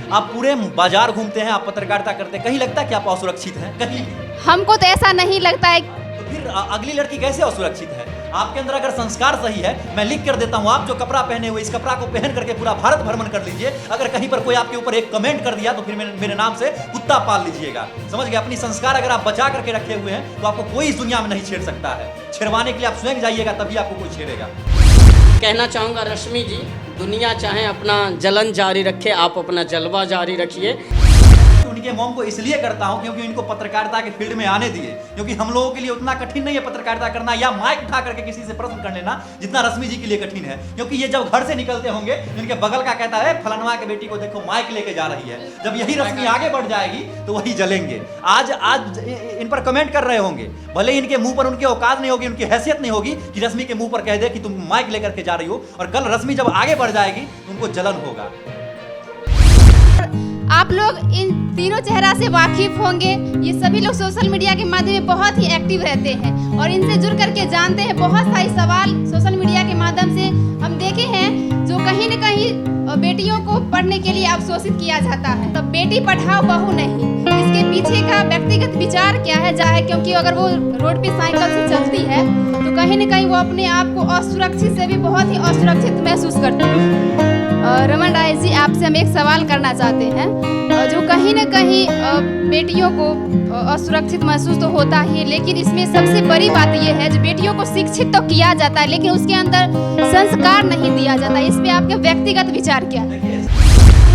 आप पूरे बाजार घूमते हैं, आप पत्रकारिता करते हैं, कहीं लगता है कि आप असुरक्षित हैं? कहीं हमको तो ऐसा नहीं लगता है। तो फिर अगली लड़की कैसे असुरक्षित है? आपके अंदर अगर संस्कार सही है, मैं लिख कर देता हूं, आप जो कपड़ा पहने हुए इस कपड़ा को पहन करके पूरा भारत भ्रमण कर लीजिए। अगर कहीं पर कोई आपके ऊपर एक कमेंट कर दिया तो फिर मेरे नाम से कुत्ता पाल लीजिएगा। समझ गए? अपनी संस्कार अगर आप बचा करके रखे हुए हैं तो आपको कोई इस दुनिया में नहीं छेड़ सकता है। छेड़वाने के लिए आप स्वयं जाइएगा, तभी आपको कोई छेड़ेगा। कहना चाहूँगा रश्मि जी, दुनिया चाहे अपना जलन जारी रखे, आप अपना जलवा जारी रखिए। उनके मॉम को इसलिए करता हूं क्योंकि इनको पत्रकारिता के फील्ड में आने दिए, क्योंकि हम लोगों के लिए उतना कठिन नहीं है पत्रकारिता करना या माइक उठा करके किसी से प्रश्न कर लेना जितना रश्मि जी के लिए कठिन है। क्योंकि ये जब घर से निकलते होंगे, इनके बगल का कहता है फलानवा के बेटी को देखो माइक लेके जा रही है। जब यही रश्मि आगे बढ़ जाएगी तो वही जलेंगे। आज इन पर कमेंट कर रहे होंगे, भले ही इनके मुंह पर उनकी औकात नहीं होगी, उनकी हैसियत नहीं होगी कि रश्मि के मुंह पर कह दे कि तुम माइक लेकर के जा रही हो, और कल रश्मि जब आगे बढ़ जाएगी तो उनको जलन होगा। आप लोग इन तीनों चेहरा से वाकिफ होंगे। ये सभी लोग सोशल मीडिया के माध्यम में बहुत ही एक्टिव रहते हैं और इनसे जुड़ करके जानते हैं बहुत सारे सवाल सोशल मीडिया के माध्यम से हम देखे हैं, जो कहीं न कहीं बेटियों को पढ़ने के लिए अवशोषित किया जाता है। तो बेटी पढ़ाओ बहू नहीं, इसके पीछे का व्यक्तिगत विचार क्या है जाए, क्योंकि अगर वो रोड पे साइकिल से चलती है तो कहीं न कहीं वो अपने आप को असुरक्षित से भी बहुत ही असुरक्षित महसूस करती है। रमन राय जी, आपसे हम एक सवाल करना चाहते हैं, जो कहीं न कहीं बेटियों को असुरक्षित महसूस तो होता ही है, लेकिन इसमें सबसे बड़ी बात यह है जो बेटियों को शिक्षित तो किया जाता है लेकिन उसके अंदर संस्कार नहीं दिया जाता। इस पे आपके व्यक्तिगत विचार क्या है?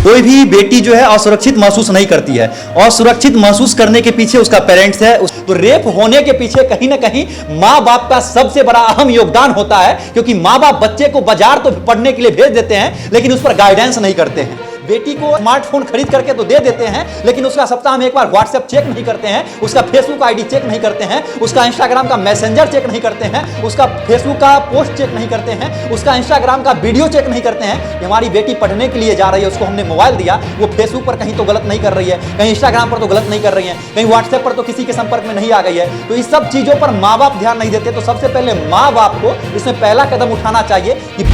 कोई भी बेटी जो है असुरक्षित महसूस नहीं करती है। असुरक्षित महसूस करने के पीछे उसका पेरेंट्स है। तो रेप होने के पीछे कहीं ना कहीं माँ बाप का सबसे बड़ा अहम योगदान होता है, क्योंकि माँ बाप बच्चे को बाजार तो पढ़ने के लिए भेज देते हैं लेकिन उस पर गाइडेंस नहीं करते हैं। बेटी को स्मार्टफोन खरीद करके तो दे देते हैं लेकिन उसका सप्ताह में एक बार व्हाट्सएप चेक नहीं करते हैं, उसका फेसबुक आईडी चेक नहीं करते हैं, उसका इंस्टाग्राम का मैसेंजर चेक नहीं करते हैं, उसका फेसबुक का पोस्ट चेक नहीं करते हैं, उसका इंस्टाग्राम का वीडियो चेक नहीं करते हैं कि हमारी बेटी पढ़ने के लिए जा रही है, उसको हमने मोबाइल दिया, वो फेसबुक पर कहीं तो गलत नहीं कर रही है, कहीं इंस्टाग्राम पर तो गलत नहीं कर रही है, कहीं व्हाट्सएप पर तो किसी के संपर्क में नहीं आ गई है। तो इस सब चीज़ों पर माँ बाप ध्यान नहीं देते। तो सबसे पहले माँ बाप को इसमें पहला कदम उठाना चाहिए कि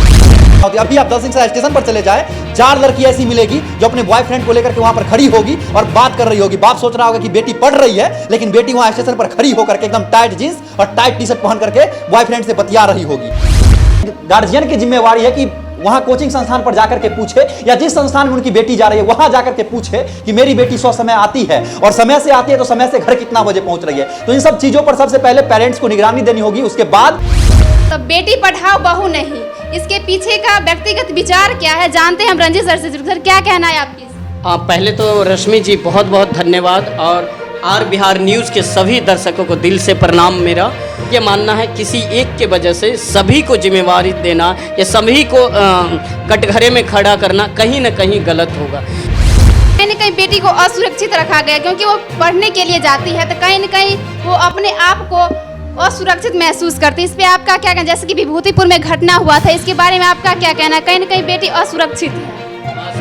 अभी आप दल सिंह स्टेशन पर चले जाए, 4 लड़की ऐसी मिलेगी जो अपने बॉयफ्रेंड को लेकर के वहां पर खड़ी होगी और बात कर रही होगी। बाप सोच रहा होगा कि बेटी पढ़ रही है, लेकिन बेटी वहां स्टेशन पर खड़ी होकर के एकदम टाइट जींस और टाइट टी शर्ट पहन करके बॉयफ्रेंड से बतिया रही होगी। गार्जियन की जिम्मेवारी है कि वहां कोचिंग संस्थान पर जाकर के पूछे, या जिस संस्थान में उनकी बेटी जा रही है वहां जाकर के पूछे कि मेरी बेटी समय आती है, और समय से आती है तो समय से घर कितना बजे पहुंच रही है। तो इन सब चीजों पर सबसे पहले पेरेंट्स को निगरानी देनी होगी। उसके बाद तो बेटी पढ़ाओ बहू नहीं, इसके पीछे का व्यक्तिगत विचार क्या है जानते हैं हम रंजीत सर से। सर, क्या कहना है आपकी? पहले तो रश्मि जी बहुत बहुत धन्यवाद, और आर बिहार न्यूज़ के सभी दर्शकों को दिल से प्रणाम। मेरा ये मानना है किसी एक के वजह से सभी को जिम्मेवारी देना या सभी को कटघरे में खड़ा करना कहीं ना कहीं गलत होगा। कहीं न कहीं बेटी को असुरक्षित रखा गया क्योंकि वो पढ़ने के लिए जाती है, तो कहीं न कहीं वो अपने आप को असुरक्षित महसूस करती है। इस पे आपका क्या कहना? जैसे कि विभूतिपुर में घटना हुआ था, इसके बारे में आपका क्या कहना है? कहीं न कहीं बेटी असुरक्षित है।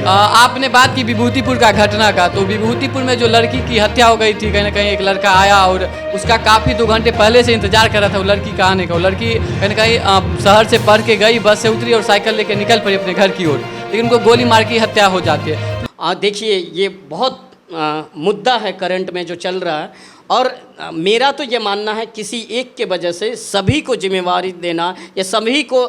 आपने बात की विभूतिपुर का घटना का, तो विभूतिपुर में जो लड़की की हत्या हो गई थी, कहीं ना कहीं एक लड़का आया और उसका काफ़ी 2 घंटे पहले से इंतजार कर रहा था वो लड़की का आने का। वो लड़की कहीं ना कहीं शहर से पढ़ के गई, बस से उतरी और साइकिल लेके निकल पड़ी अपने घर की ओर, लेकिन उनको गोली मार की हत्या हो जाती है। देखिए, ये बहुत मुद्दा है करंट में जो चल रहा है, और मेरा तो ये मानना है किसी एक के वजह से सभी को जिम्मेवारी देना या सभी को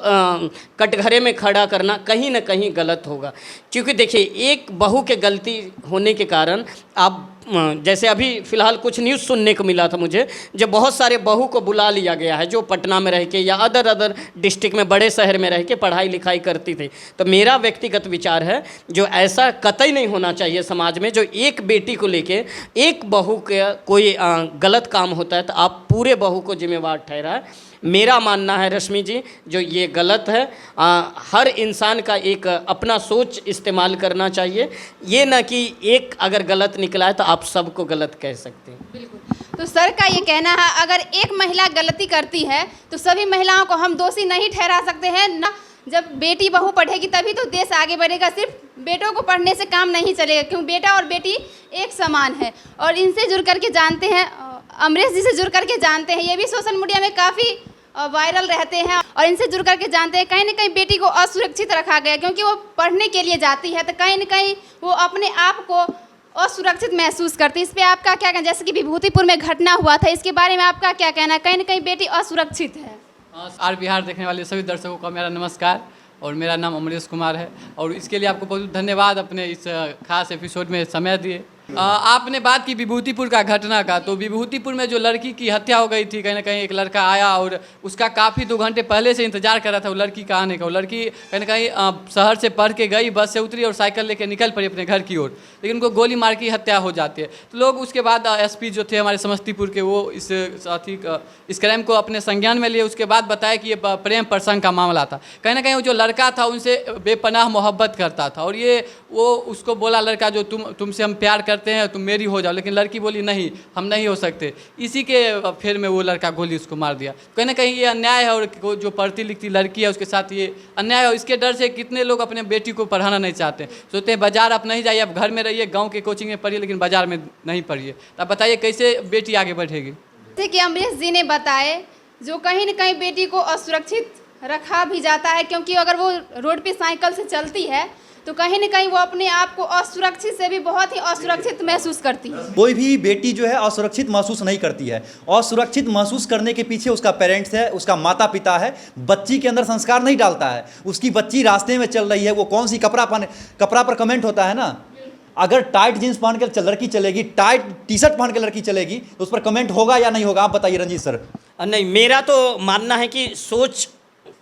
कटघरे में खड़ा करना कहीं ना कहीं गलत होगा। क्योंकि देखिए, एक बहू के गलती होने के कारण आप जैसे अभी फ़िलहाल कुछ न्यूज़ सुनने को मिला था मुझे, जब बहुत सारे बहू को बुला लिया गया है जो पटना में रह के या अदर डिस्ट्रिक्ट में बड़े शहर में रह के पढ़ाई लिखाई करती थी। तो मेरा व्यक्तिगत विचार है जो ऐसा कतई नहीं होना चाहिए समाज में, जो एक बेटी को लेके एक बहू का कोई गलत काम होता है तो आप पूरे बहू को जिम्मेवार ठहराएं। मेरा मानना है रश्मि जी, जो ये गलत है। हर इंसान का एक अपना सोच इस्तेमाल करना चाहिए, ये ना कि एक अगर गलत निकला है तो आप सबको गलत कह सकते हैं। बिल्कुल। तो सर का ये कहना है अगर एक महिला गलती करती है तो सभी महिलाओं को हम दोषी नहीं ठहरा सकते हैं ना। जब बेटी बहू पढ़ेगी तभी तो देश आगे बढ़ेगा। सिर्फ बेटों को पढ़ने से काम नहीं चलेगा, क्योंकि बेटा और बेटी एक समान है। और इनसे जुड़ करके जानते हैं, अमरीश जी से जुड़ करके जानते हैं, ये भी सोशल मीडिया में काफ़ी वायरल रहते हैं और इनसे जुड़ करके जानते हैं कहीं ना कहीं बेटी को असुरक्षित रखा गया, क्योंकि वो पढ़ने के लिए जाती है तो कहीं ना कहीं वो अपने आप को असुरक्षित महसूस करती है। इस पर आपका क्या कहना, जैसे कि विभूतिपुर में घटना हुआ था, इसके बारे में आपका क्या कहना है? कहीं ना कहीं बेटी असुरक्षित है। आर बिहार देखने वाले सभी दर्शकों का मेरा नमस्कार और मेरा नाम अमरेश कुमार है और इसके लिए आपको बहुत धन्यवाद अपने इस खास एपिसोड में समय दिए। आपने बात की विभूतिपुर का घटना का, तो विभूतिपुर में जो लड़की की हत्या हो गई थी, कहीं ना कहीं एक लड़का आया और उसका काफ़ी 2 घंटे पहले से इंतजार कर रहा था वो लड़की का आने का। वो लड़की कहीं ना कहीं शहर से पढ़ के गई, बस से उतरी और साइकिल लेके निकल पड़ी अपने घर की ओर, लेकिन उनको गोली मार की हत्या हो जाती है। तो लोग उसके बाद एसपी जो थे हमारे समस्तीपुर के, वो इस क्राइम को अपने संज्ञान में लिए। उसके बाद बताया कि ये प्रेम प्रसंग का मामला था। कहीं ना कहीं वो जो लड़का था उनसे बेपनाह मोहब्बत करता था और वो उसको बोला लड़का जो तुमसे हम प्यार करते हैं, तुम मेरी हो जाओ, लेकिन लड़की बोली नहीं, हम नहीं हो सकते। इसी के फेर में वो लड़का गोली उसको मार दिया। कहीं ना कहीं ये अन्याय है और जो पढ़ती लिखती लड़की है उसके साथ ये अन्याय है। इसके डर से कितने लोग अपने बेटी को पढ़ाना नहीं चाहते, सोचते हैं बाजार आप नहीं जाइए, आप घर में रहिए, गाँव के कोचिंग में पढ़िए, लेकिन बाजार में नहीं पढ़िए। तो आप बताइए कैसे बेटी आगे बढ़ेगी? जैसे कि अमरीश जी ने बताए, जो कहीं ना कहीं बेटी को असुरक्षित रखा भी जाता है, क्योंकि अगर वो रोड पे साइकिल से चलती है तो कहीं ना कहीं वो अपने आप को असुरक्षित से भी बहुत ही असुरक्षित महसूस करती है। कोई भी बेटी जो है असुरक्षित महसूस नहीं करती है। असुरक्षित महसूस करने के पीछे उसका पेरेंट्स है, उसका माता पिता है। बच्ची के अंदर संस्कार नहीं डालता है। उसकी बच्ची रास्ते में चल रही है, वो कौन सी कपड़ा पर कमेंट होता है ना, अगर टाइट जींस पहन के लड़की चलेगी, टाइट टी शर्ट पहन के लड़की चलेगी तो उस पर कमेंट होगा या नहीं होगा? आप बताइए रंजीत सर। नहीं, मेरा तो मानना है कि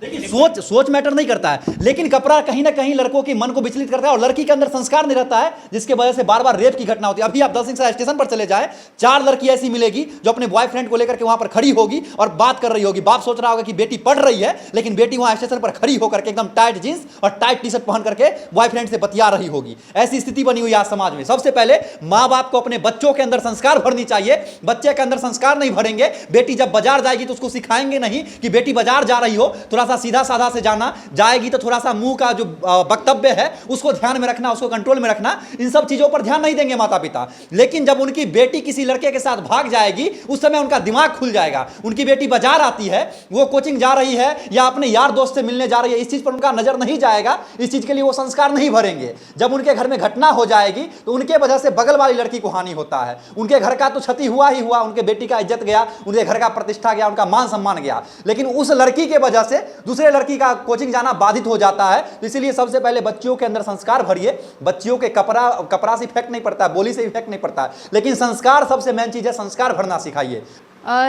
देखिए सोच मैटर नहीं करता है, लेकिन कपड़ा कहीं ना कहीं लड़कों के मन को विचलित करता है और लड़की के अंदर संस्कार नहीं रहता है, जिसके वजह से बार बार रेप की घटना होती है। अभी आप दलसिंह स्टेशन पर चले जाएं, 4 लड़की ऐसी मिलेगी जो अपने बॉयफ्रेंड को लेकर के वहां पर खड़ी होगी और बात कर रही होगी। बाप सोच रहा होगा कि बेटी पढ़ रही है, लेकिन बेटी वहां स्टेशन पर खड़ी होकर के एकदम टाइट जींस और टाइट टी शर्ट पहन करके बॉयफ्रेंड से बतिया रही होगी। ऐसी स्थिति बनी हुई आज समाज में। सबसे पहले माँ बाप को अपने बच्चों के अंदर संस्कार भरनी चाहिए। बच्चे के अंदर संस्कार नहीं भरेंगे, बेटी जब बाजार जाएगी तो उसको सिखाएंगे नहीं कि बेटी बाजार जा रही हो, थोड़ा सा सीधा साधा से जाना, जाएगी तो थोड़ा सा मुंह का जो वक्तव्य है उसको ध्यान में रखना, उसको कंट्रोल में रखना। इन सब चीजों पर ध्यान नहीं देंगे माता पिता। लेकिन जब उनकी बेटी किसी लड़के के साथ भाग जाएगी उस समय उनका दिमाग खुल जाएगा। उनकी बेटी बाजार आती है, वो कोचिंग जा रही है या अपने यार दोस्त से मिलने जा रही है, इस चीज पर उनका नजर नहीं जाएगा। इस चीज के लिए वो संस्कार नहीं भरेंगे। जब उनके घर में घटना हो जाएगी तो उनके वजह से बगल वाली लड़की को हानि होता है। उनके घर का तो क्षति हुआ ही हुआ, उनके बेटी का इज्जत गया, उनके घर का प्रतिष्ठा गया, उनका मान सम्मान गया, लेकिन उस लड़की के वजह से दूसरे लड़की का कोचिंग जाना बाधित हो जाता है। तो इसीलिए सबसे पहले बच्चियों के अंदर संस्कार भरिए। बच्चियों के कपड़ा से इफेक्ट नहीं पड़ता, बोली से इफेक्ट नहीं पड़ता, लेकिन संस्कार सबसे मेन चीज है। संस्कार भरना सिखाइए।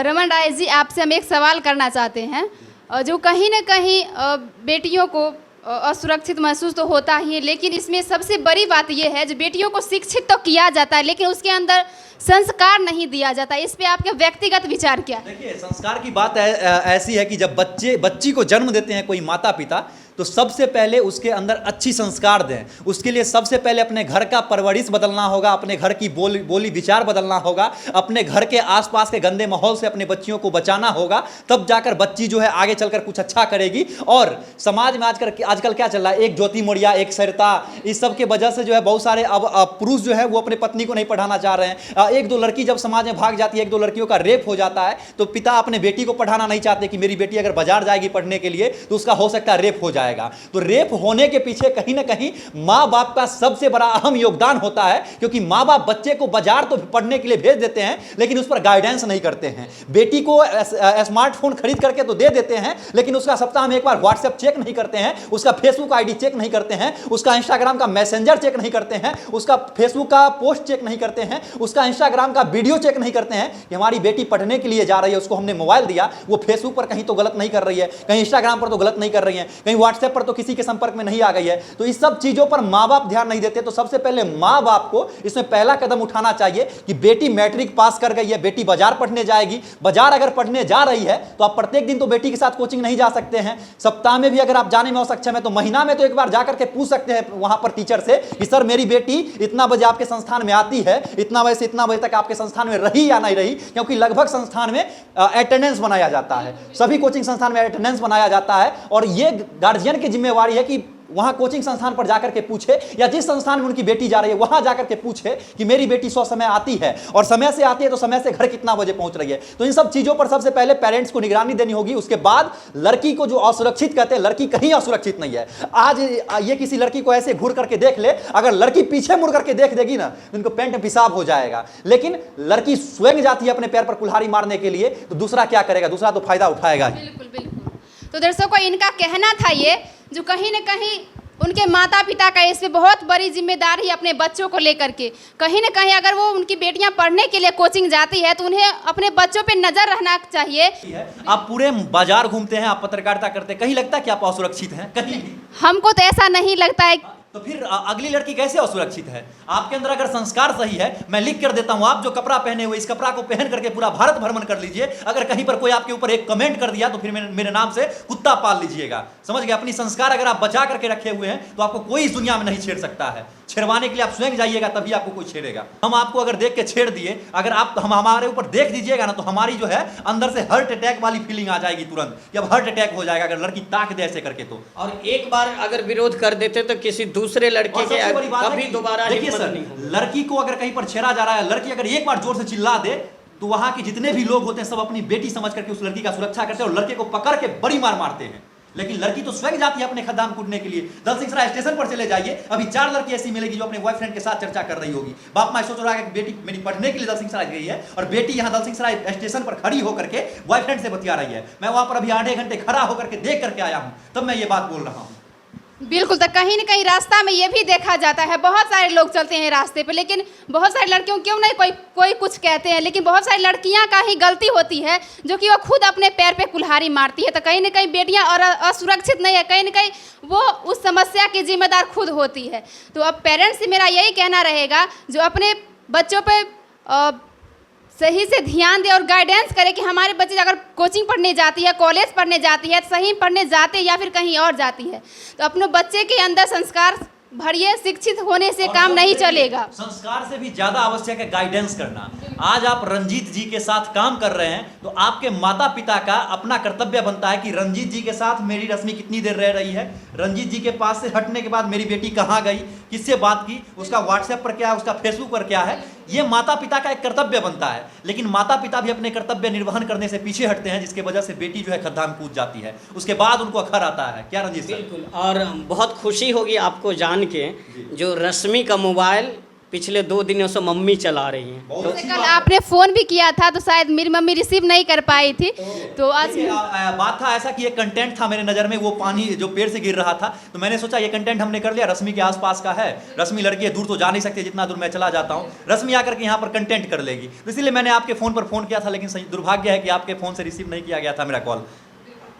रमन राय जी, आपसे हम एक सवाल करना चाहते हैं। जो कहीं ना कहीं बेटियों को असुरक्षित महसूस तो होता ही है, लेकिन इसमें सबसे बड़ी बात यह है जो बेटियों को शिक्षित तो किया जाता है लेकिन उसके अंदर संस्कार नहीं दिया जाता। इस पे आपके व्यक्तिगत विचार क्या है? देखिए, संस्कार की बात ऐसी है कि जब बच्ची को जन्म देते हैं कोई माता पिता, तो सबसे पहले उसके अंदर अच्छी संस्कार दें। उसके लिए सबसे पहले अपने घर का परवरिश बदलना होगा, अपने घर की बोली विचार बदलना होगा, अपने घर के आसपास के गंदे माहौल से अपने बच्चियों को बचाना होगा। तब जाकर बच्ची जो है आगे चलकर कुछ अच्छा करेगी। और समाज में आजकल क्या चल रहा है, एक ज्योति मोड़िया, एक सरिता, इस सब के वजह से जो है बहुत सारे अब पुरुष जो है वो अपने पत्नी को नहीं पढ़ाना चाह रहे हैं। एक दो लड़की जब समाज में भाग जाती है, एक दो लड़कियों का रेप हो जाता है, तो पिता अपने बेटी को पढ़ाना नहीं चाहते कि मेरी बेटी अगर बाजार जाएगी पढ़ने के लिए तो उसका हो सकता है रेप हो जाएगा। तो रेप होने के पीछे कहीं ना कहीं माँ बाप का सबसे बड़ा अहम योगदान होता है, क्योंकि माँ बाप बच्चे को बाजार तो पढ़ने के लिए भेज देते हैं लेकिन उस पर गाइडेंस नहीं करते हैं। बेटी को स्मार्टफोन खरीद करके तो दे देते हैं, लेकिन उसका सप्ताह में एक बार व्हाट्सएप चेक नहीं करते हैं, उसका फेसबुक आईडी चेक नहीं करते हैं, उसका इंस्टाग्राम का मैसेंजर चेक नहीं करते हैं, उसका फेसबुक का पोस्ट चेक नहीं करते हैं, उसका इंस्टाग्राम का वीडियो चेक नहीं करते हैं कि हमारी बेटी पढ़ने के लिए जा रही है, उसको हमने मोबाइल दिया, वो फेसबुक पर कहीं तो गलत नहीं कर रही है, कहीं इंस्टाग्राम पर तो गलत नहीं कर रही है, कहीं व्हाट्सएप पर तो किसी के संपर्क में नहीं आ गई है। तो इस सब चीजों पर माँ बाप ध्यान नहीं देते। तो सबसे पहले माँ बाप को इसमें पहला कदम उठाना चाहिए कि बेटी मैट्रिक पास कर गई है, बेटी बाजार पढ़ने जाएगी। बाजार अगर पढ़ने जा रही है तो आप प्रत्येक दिन तो बेटी के साथ कोचिंग नहीं जा सकते हैं। सप्ताह में भी अगर आप जाने में असक्षम है तो महीना में तो एक बार जाकर के पूछ सकते हैं वहां पर टीचर से कि सर मेरी बेटी इतना बजे आपके संस्थान में आती है, इतना बजे से इतना बजे तक आपके संस्थान में रही या नहीं रही, क्योंकि लगभग संस्थान में अटेंडेंस बनाया जाता है, सभी कोचिंग संस्थान में अटेंडेंस बनाया जाता है। और ये गार्जियन की जिम्मेवारी है कि वहां कोचिंग संस्थान पर जाकर के पूछे, या जिस संस्थान में उनकी बेटी जा रही है वहां जाकर के पूछे कि मेरी बेटी समय आती है, और समय से आती है तो समय से घर कितना बजे पहुंच रही है। तो इन सब चीजों पर सबसे पहले पेरेंट्स को निगरानी देनी होगी। उसके बाद लड़की को जो असुरक्षित कहते हैं, लड़की कहीं असुरक्षित नहीं है। आज ये किसी लड़की को ऐसे घूर करके देख ले, अगर लड़की पीछे मुड़ करके देख देगी ना तो इनको पेंट में पेशाब हो जाएगा। लेकिन लड़की स्वयं जाती है अपने पैर पर कुल्हाड़ी मारने के लिए, तो दूसरा क्या करेगा? दूसरा तो फायदा उठाएगा। बिल्कुल बिल्कुल। तो दर्शकों, इनका कहना था ये, जो कहीं न कहीं उनके माता पिता का इस पे बहुत बड़ी जिम्मेदारी है अपने बच्चों को लेकर के। कहीं न कहीं अगर वो उनकी बेटियां पढ़ने के लिए कोचिंग जाती है तो उन्हें अपने बच्चों पे नजर रखना चाहिए। आप पूरे बाजार घूमते हैं, आप पत्रकारिता करते हैं, कहीं लगता है कि आप असुरक्षित हैं? कहीं भी हमको तो ऐसा नहीं लगता है। तो फिर अगली लड़की कैसे असुरक्षित है? आपके अंदर अगर संस्कार सही है, मैं लिख कर देता हूं, आप जो कपड़ा पहने हुए इस कपड़ा को पहन करके पूरा भारत भ्रमण कर लीजिए। अगर कहीं पर कोई आपके ऊपर एक कमेंट कर दिया तो फिर मेरे नाम से कुत्ता पाल लीजिएगा। समझ गए? अपनी संस्कार अगर आप बचा करके रखे हुए हैं तो आपको कोई इस दुनिया में नहीं छेड़ सकता है। छेड़वाने के लिए आप स्वयं जाइएगा, तभी आपको कोई छेड़ेगा। हम आपको अगर देख के छेड़ दिए, अगर आप हम हमारे ऊपर देख दीजिएगा ना, तो हमारी जो है अंदर से हार्ट अटैक वाली फीलिंग आ जाएगी तुरंत, कि अब हार्ट अटैक हो जाएगा अगर लड़की ताक दे ऐसे करके। तो और एक बार अगर विरोध कर देते तो किसी दूसरे लड़के के कभी दोबारा देखिए सर, लड़की को अगर कहीं पर छेड़ा जा रहा है, लड़की अगर एक बार जोर से चिल्ला दे तो वहां के जितने भी लोग होते हैं सब अपनी बेटी समझ करके उस लड़की का सुरक्षा करते हैं और लड़के को पकड़ के बड़ी मार मारते हैं। लेकिन लड़की तो स्वयं जाती है अपने खदान कूदने के लिए। दलसिंहसराय स्टेशन पर चले जाइए, अभी 4 लड़की ऐसी मिलेगी जो अपने बॉयफ्रेंड के साथ चर्चा कर रही होगी। बाप माँ सोच रहा है कि बेटी मेरी पढ़ने के लिए दलसिंहसराय गई है और बेटी यहाँ दलसिंहसराय स्टेशन पर खड़ी होकर के बॉयफ्रेंड से बतिया रही है। मैं वहां पर अभी आधे घंटे खड़ा होकर के देख करके आया हूं, तब मैं ये बात बोल रहा हूं। बिल्कुल। तो कहीं न कहीं रास्ता में ये भी देखा जाता है, बहुत सारे लोग चलते हैं रास्ते पे, लेकिन बहुत सारी लड़कियों क्यों नहीं कोई कुछ कहते हैं, लेकिन बहुत सारी लड़कियां का ही गलती होती है जो कि वो खुद अपने पैर पे कुल्हाड़ी मारती है। तो कहीं न कहीं बेटियां और असुरक्षित नहीं है, कहीं न कहीं वो उस समस्या की जिम्मेदार खुद होती है। तो अब पेरेंट्स से मेरा यही कहना रहेगा, जो अपने बच्चों पर सही से ध्यान दे और गाइडेंस करे कि हमारे बच्चे अगर कोचिंग पढ़ने जाती है, कॉलेज पढ़ने जाती है, सही पढ़ने जाते हैं या फिर कहीं और जाती है, तो अपने बच्चे के अंदर संस्कार भरिए। शिक्षित होने से काम नहीं चलेगा। संस्कार से भी ज्यादा आवश्यक है गाइडेंस करना। आज आप रंजीत जी के साथ काम कर रहे हैं तो आपके माता पिता का अपना कर्तव्य बनता है कि रंजीत जी के साथ मेरी रश्मि कितनी देर रह रही है, रंजीत जी के पास से हटने के बाद मेरी बेटी कहाँ गई, किससे बात की, उसका व्हाट्सएप पर क्या है, उसका फेसबुक पर क्या है। ये माता पिता का एक कर्तव्य बनता है। लेकिन माता पिता भी अपने कर्तव्य निर्वहन करने से पीछे हटते हैं, जिसके वजह से बेटी जो है खद्दान कूद जाती है। उसके बाद उनको अखर आता है। क्या रंजीत सर? बिल्कुल। और बहुत खुशी होगी आपको जान के, जो रश्मि का मोबाइल पिछले 2 दिनों से मम्मी चला रही हैं। तो कल आपने फ़ोन भी किया था तो शायद मेरी मम्मी रिसीव नहीं कर पाई थी। तो आज बात था ऐसा कि ये कंटेंट था मेरे नज़र में, वो पानी जो पेड़ से गिर रहा था, तो मैंने सोचा ये कंटेंट हमने कर लिया, रश्मि के आसपास का है, रश्मि लड़की है, दूर तो जा नहीं सकती जितना दूर मैं चला जाता हूँ, रश्मि आकर के यहाँ पर कंटेंट कर लेगी। तो इसलिए मैंने आपके फ़ोन पर फ़ोन किया था, लेकिन दुर्भाग्य है कि आपके फ़ोन से रिसीव नहीं किया गया था मेरा कॉल,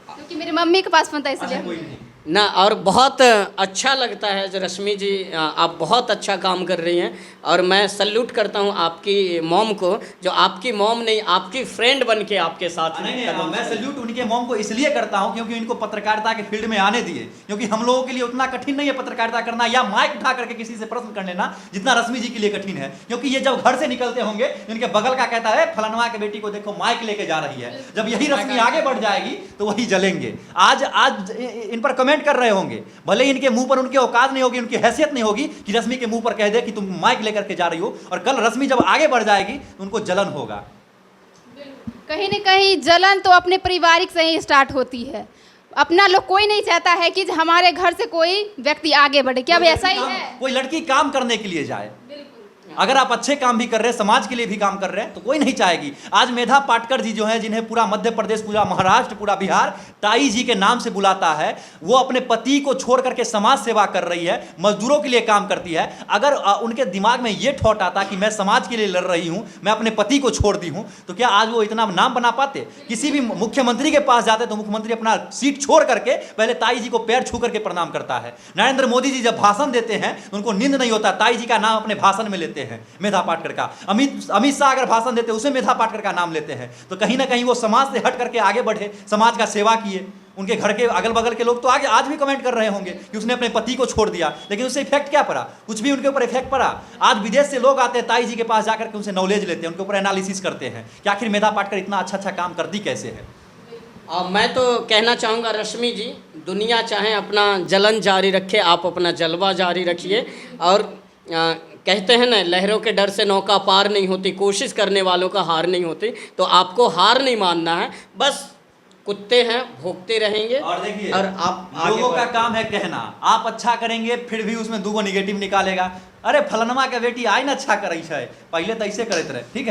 क्योंकि मेरी मम्मी के पास फ़ोन था इसलिए। कोई नहीं ना। और बहुत अच्छा लगता है जो रश्मि जी, आप बहुत अच्छा काम कर रही हैं और मैं सल्यूट करता हूं आपकी मॉम को, जो आपकी मॉम नहीं आपकी फ्रेंड बन के आपके साथ। नहीं, मैं सल्यूट उनके मॉम को इसलिए करता हूं क्योंकि इनको पत्रकारिता के फील्ड में आने दिए, क्योंकि हम लोगों के लिए उतना कठिन नहीं है पत्रकारिता करना या माइक उठा करके किसी से प्रश्न कर लेना, जितना रश्मि जी के लिए कठिन है। क्योंकि ये जब घर से निकलते होंगे, इनके बगल का कहता है फलानवा के बेटी को देखो माइक लेके जा रही है, जब यही रश्मि आगे बढ़ जाएगी तो वही जलेंगे। आज इन पर कमेंट कर रहे होंगे, भले ही इनके मुंह पर उनकी औकात नहीं होगी, उनकी हैसियत नहीं होगी कि रश्मि के मुंह पर कह दे कि तुम माइक लेकर के जा रही हो, और कल रश्मि जब आगे बढ़ जाएगी तो उनको जलन होगा। कहीं न कहीं जलन तो अपने पारिवारिक से ही स्टार्ट होती है। अपना लोग कोई नहीं चाहता है कि हमारे घर से कोई व्यक्ति आगे बढ़े। क्या ऐसा ही है? कोई लड़की काम करने के लिए जाए, अगर आप अच्छे काम भी कर रहे हैं, समाज के लिए भी काम कर रहे हैं, तो कोई नहीं चाहेगी। आज मेधा पाटकर जी जो हैं, जिन्हें पूरा मध्य प्रदेश, पूरा महाराष्ट्र, पूरा बिहार ताई जी के नाम से बुलाता है, वो अपने पति को छोड़ करके समाज सेवा कर रही है, मजदूरों के लिए काम करती है। अगर उनके दिमाग में ये थॉट आता कि मैं समाज के लिए लड़ रही हूँ, मैं अपने पति को छोड़ दी हूँ, तो क्या आज वो इतना नाम बना पाते? किसी भी मुख्यमंत्री के पास जाते तो मुख्यमंत्री अपना सीट छोड़ करके पहले ताई जी को पैर छू करके प्रणाम करता है। नरेंद्र मोदी जी जब भाषण देते हैं उनको नींद नहीं होता, ताई जी का नाम अपने भाषण में लेते हैं, मेधा पाटकर का। अमित शाह अगर भाषण देते उसमें मेधा पाटकर का नाम लेते हैं। तो कहीं ना कहीं वो समाज से हट करके आगे बढ़े, समाज का सेवा किए। उनके घर के अगल बगल के लोग तो आगे आज भी कमेंट कर रहे होंगे कि उसने अपने पति को छोड़ दिया, लेकिन उससे इफेक्ट क्या पड़ा? कुछ भी उनके ऊपर इफेक्ट पड़ा? आज विदेश से लोग आते हैं ताई जी के पास जाकर के उनसे नॉलेज लेते हैं, उनके ऊपर एनालिसिस करते हैं कि आखिर मेधा पाटकर इतना अच्छा काम करती कैसे है। मैं तो कहना चाहूँगा रश्मि जी, दुनिया चाहे अपना जलन जारी रखे, आप अपना जलवा जारी रखिए। और कहते हैं ना, लहरों के डर से नौका पार नहीं होती, कोशिश करने वालों का हार नहीं होती। तो आपको हार नहीं मानना है, बस कुत्ते हैं, भोंकते रहेंगे। और देखिए, और आप लोगों का काम है कहना, आप अच्छा करेंगे फिर भी उसमें 2 निगेटिव निकालेगा। अरे फलनमा के बेटी आई ना अच्छा करे, पहले तो ऐसे करते रहे, ठीक है।